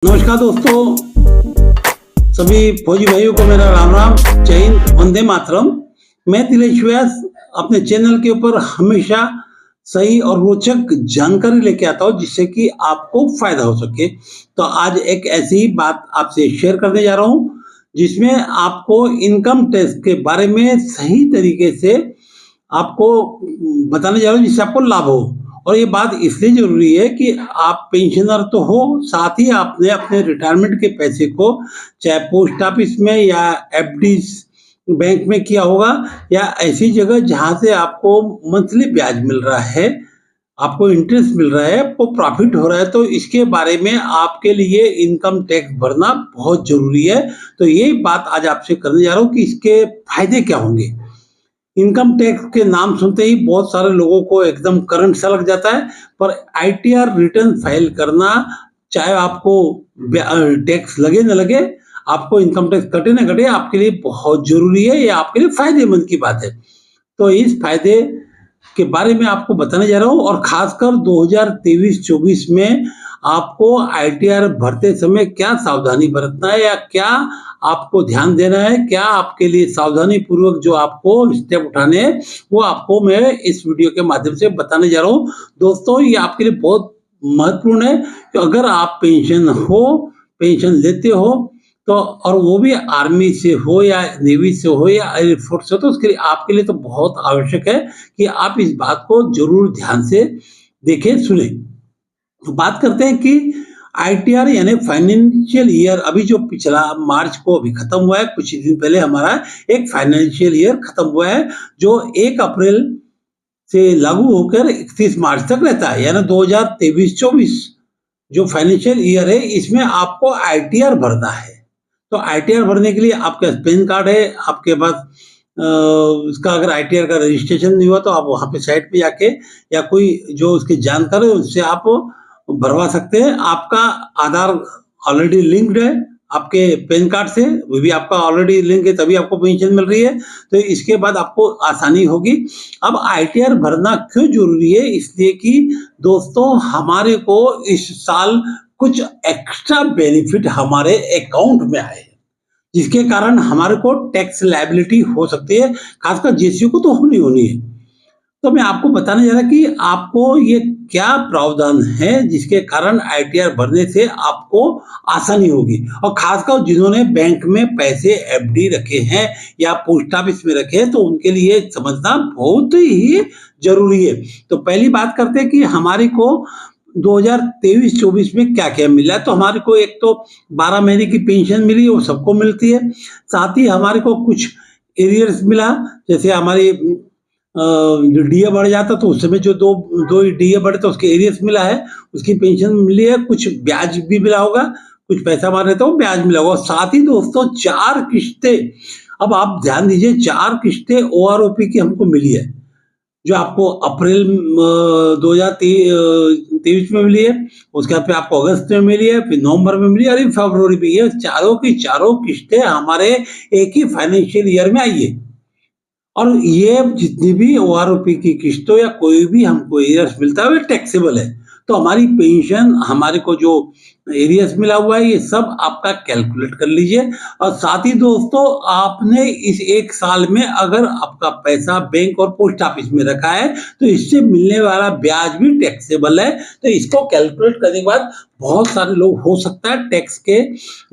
नमस्कार दोस्तों, सभी फौजी भाइयों को मेरा राम राम, जय हिंद, वंदे मातरम। मैं दिनेश व्यास अपने चैनल के ऊपर हमेशा सही और रोचक जानकारी लेके आता हूँ जिससे कि आपको फायदा हो सके। तो आज एक ऐसी बात आपसे शेयर करने जा रहा हूँ जिसमें आपको इनकम टैक्स के बारे में सही तरीके से आपको बताने जा रहा हूँ जिससे आपको लाभ हो। और ये बात इसलिए ज़रूरी है कि आप पेंशनर तो हो, साथ ही आपने अपने रिटायरमेंट के पैसे को चाहे पोस्ट ऑफिस में या एफडी बैंक में किया होगा या ऐसी जगह जहाँ से आपको मंथली ब्याज मिल रहा है, आपको इंटरेस्ट मिल रहा है, आपको प्रॉफिट हो रहा है, तो इसके बारे में आपके लिए इनकम टैक्स भरना बहुत ज़रूरी है। तो यही बात आज आपसे करने जा रहा हूँ कि इसके फायदे क्या होंगे। इनकम टैक्स के नाम सुनते ही बहुत सारे लोगों को एकदम करंट सा लग जाता है, पर आईटीआर रिटर्न फाइल करना, चाहे आपको टैक्स लगे न लगे, आपको इनकम टैक्स कटे न कटे, आपके लिए बहुत जरूरी है। ये आपके लिए फायदेमंद की बात है। तो इस फायदे के बारे में आपको बताने जा रहा हूँ और खासकर 2023-24 में आपको आईटीआर भरते समय क्या सावधानी बरतना है या क्या आपको ध्यान देना है, क्या आपके लिए सावधानी पूर्वक जो आपको स्टेप उठाने हैं, वो आपको मैं इस वीडियो के माध्यम से बताने जा रहा हूँ। दोस्तों, ये आपके लिए बहुत महत्वपूर्ण है कि अगर आप पेंशन लेते हो तो, और वो भी आर्मी से हो या नेवी से हो या एयरफोर्स से, तो उसके लिए आपके लिए तो बहुत आवश्यक है कि आप इस बात को जरूर ध्यान से देखें, सुने। तो बात करते हैं कि आईटीआर यानी फाइनेंशियल ईयर, अभी जो पिछला मार्च को अभी खत्म हुआ है, कुछ दिन पहले हमारा एक फाइनेंशियल ईयर खत्म हुआ है जो 1 अप्रैल से लागू होकर 31 मार्च तक रहता है, यानी 2023-24 जो फाइनेंशियल ईयर है, इसमें आपको आईटीआर भरना है। तो आईटीआर भरने के लिए आपके पास पैन कार्ड है, आपके पास उसका अगर आईटीआर का रजिस्ट्रेशन नहीं हुआ तो आप वहाँ पे साइट पे जाके या कोई जो उसके जानकार है उससे आप भरवा सकते हैं। आपका आधार ऑलरेडी लिंक्ड है आपके पैन कार्ड से, वो भी आपका ऑलरेडी लिंक है, तभी आपको पेंशन मिल रही है। तो इसके बाद आपको आसानी होगी। अब आईटीआर भरना क्यों जरूरी है? इसलिए कि दोस्तों, हमारे को इस साल कुछ एक्स्ट्रा बेनिफिट हमारे अकाउंट में आए, जिसके कारण हमारे को टैक्स लायबिलिटी हो सकती है, खासकर जेसीओ को तो होनी है। तो मैं आपको बताने जा रहा कि आपको ये क्या प्रावधान है जिसके कारण आईटीआर भरने से आपको आसानी होगी। और खासकर जिन्होंने बैंक में पैसे एफडी रखे हैं या पोस्ट ऑफिस में रखे हैं, तो उनके लिए समझना बहुत ही जरूरी है। तो पहली बात करते हैं कि हमारे को 2023-24 में क्या क्या मिला है। तो हमारे को एक तो 12 महीने की पेंशन मिली, वो सबको मिलती है। साथ ही हमारे को कुछ एरियर्स मिला, जैसे हमारी जो डीए बढ़ जाता तो उस समय जो दो दो डीए बढ़े तो उसके एरियर्स मिला है, उसकी पेंशन मिली है। कुछ ब्याज भी मिला होगा, कुछ पैसा हमारे तो ब्याज मिला होगा। साथ ही दोस्तों 4 किस्तें, अब आप ध्यान दीजिए, 4 किस्तें ओआरओपी की हमको मिली है, जो आपको अप्रैल 2023 में मिली है, उसके बाद फिर आपको अगस्त में मिली है, फिर नवंबर में मिली है और फरवरी में। ये चारों की चारों किस्तें हमारे एक ही फाइनेंशियल ईयर में आई है। और ये जितनी भी ओआरओपी की किस्तों या कोई भी हमको एरियर्स मिलता है वो टैक्सेबल है। तो हमारी पेंशन, हमारे को जो एरियर्स मिला हुआ है, ये सब आपका कैलकुलेट कर लीजिए। और साथ ही दोस्तों, आपने इस 1 साल में अगर आपका पैसा बैंक और पोस्ट ऑफिस में रखा है तो इससे मिलने वाला ब्याज भी टैक्सेबल है। तो इसको कैलकुलेट करने के बाद बहुत सारे लोग, हो सकता है टैक्स के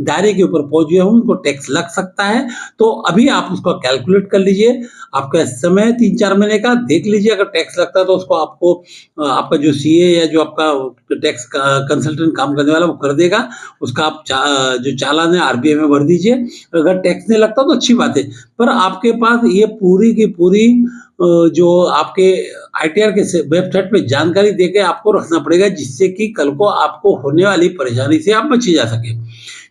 दायरे के ऊपर पहुंचे हों, उनको टैक्स लग सकता है। तो अभी आप उसको कैलकुलेट कर लीजिए, आपका समय 3-4 महीने का देख लीजिए। अगर टैक्स लगता है तो उसको आपको आपका जो सीए या जो आपका टैक्स कंसल्टेंट काम करने वाला वो कर देगा। उसका आप जो चालान है आरबीआई में भर दीजिए। अगर टैक्स नहीं लगता तो अच्छी बात है, पर आपके पास ये पूरी की पूरी जो आपके आईटीआर के वेबसाइट पे जानकारी देके आपको रखना पड़ेगा, जिससे कि कल को आपको होने वाली परेशानी से आप बचे जा सके।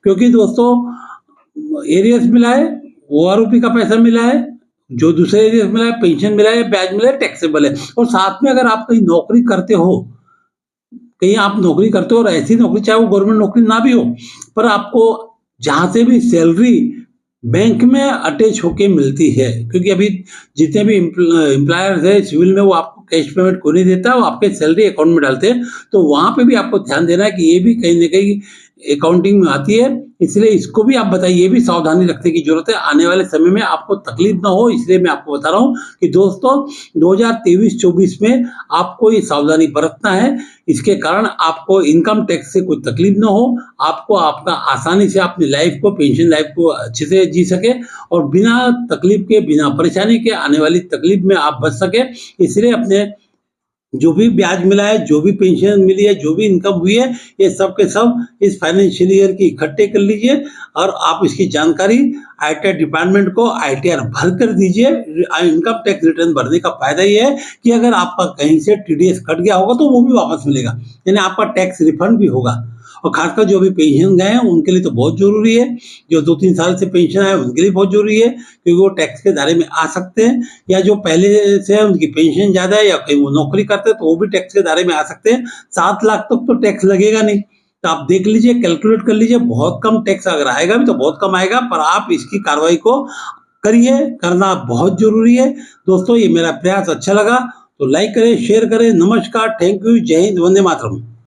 क्योंकि दोस्तों, एरियर्स मिला है, ओआरओपी का पैसा मिला है, जो दूसरे एरियर्स मिला है, पेंशन मिला है, ब्याज मिला है, टैक्सेबल है। और साथ में अगर आप कहीं नौकरी करते हो, कहीं आप नौकरी करते हो और ऐसी नौकरी, चाहे वो गवर्नमेंट नौकरी ना भी हो, पर आपको जहां से भी सैलरी बैंक में अटैच होके मिलती है, क्योंकि अभी जितने भी एम्प्लॉयर्स है सिविल में, वो आपको कैश पेमेंट को नहीं देता, वो आपके सैलरी अकाउंट में डालते हैं। तो वहां पे भी आपको ध्यान देना है कि ये भी कहीं ना कहीं अकाउंटिंग में आती है, इसलिए इसको भी आप बताइए, ये भी सावधानी रखने की जरूरत है। आने वाले समय में आपको तकलीफ ना हो, इसलिए मैं आपको बता रहा हूँ कि दोस्तों 2023-24 में आपको ये सावधानी बरतना है। इसके कारण आपको इनकम टैक्स से कोई तकलीफ ना हो, आपको आपका आसानी से अपनी लाइफ को, पेंशन लाइफ को अच्छे से जी सके और बिना तकलीफ के, बिना परेशानी के आने वाली तकलीफ में आप बच सके। इसलिए अपने जो भी ब्याज मिला है, जो भी पेंशन मिली है, जो भी इनकम हुई है, ये सब के सब इस फाइनेंशियल ईयर की इकट्ठे कर लीजिए और आप इसकी जानकारी आईटीआर डिपार्टमेंट को आईटीआर भर कर दीजिए। इनकम टैक्स रिटर्न भरने का फायदा ये है कि अगर आपका कहीं से टीडीएस कट गया होगा तो वो भी वापस मिलेगा, यानी आपका टैक्स रिफंड भी होगा। और खासकर जो भी पेंशन गए हैं उनके लिए तो बहुत जरूरी है, जो 2-3 साल से पेंशन है उनके लिए बहुत जरूरी है, क्योंकि वो टैक्स के दायरे में आ सकते हैं, या जो पहले से है उनकी पेंशन ज्यादा है या कहीं वो नौकरी करते हैं तो वो भी टैक्स के दायरे में आ सकते हैं। 7 लाख तक तो टैक्स लगेगा नहीं, तो आप देख लीजिए, कैलकुलेट कर लीजिए, बहुत कम टैक्स अगर आएगा भी तो बहुत कम आएगा, पर आप इसकी कार्रवाई को करिए, करना बहुत जरूरी है। दोस्तों ये मेरा प्रयास अच्छा लगा तो लाइक करें, शेयर करें। नमस्कार, थैंक यू, जय हिंद, वंदे मातरम।